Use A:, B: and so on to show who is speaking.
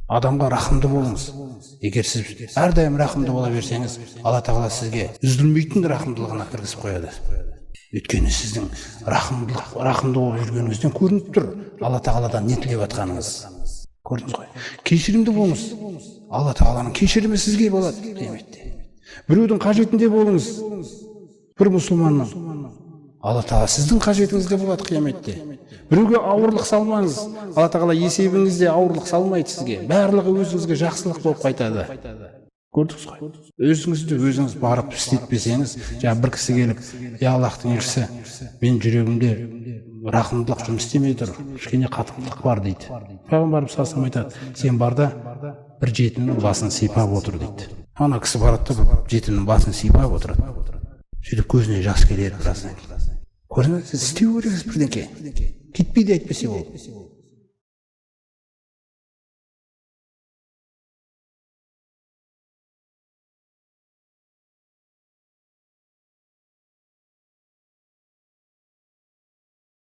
A: Адамға рахымды болыңыз. Егер сіз әрдайым рахымды бола берсеңіз, Алла тағала сізге үзілмейтін рахымдылығына кіргізіп қояды. Өйткені сіздің рахымды болып жүргеніңізден көрініп тұр. Алла тағаладан не тілеп жатқаныңыз. Көрдіңіз ғой. Кешірімді болыңыз. Алла тағаланың кешірімі сізге болады қияметте. Біреудің қажетінде болыңыз. Бір мұсылманның. Алла тағала сіздің қажетіңізге болады қияметте. Біреуге ауырлық салмаңыз. Алла тағала есебіңізде ауырлық салмайды сізге. Барлығы өзіңізге жақсылық болып қайтады. Көрдіңіз ғой. Өзіңізді өзіңіз барып істетпесеңіз, бір кісі келіп, "Я Аллахтың елшісі, мен жүрегімде рахымдылық жұмыс істемей тұр, кішкене қатыңдық бар" дейді. Пайғамбарымыз саллаллаху алейхи айтады: "Сен бар да бір жетімнің басын сипап отыр" дейді. Ана кісі барады да жетімнің басын сипап отырады. Сөйтіп көзіне жас келеді біраздан. Көрдіңіз, сіз істеу керексіз бірдеңке. Кетпейді әйтпесе ол.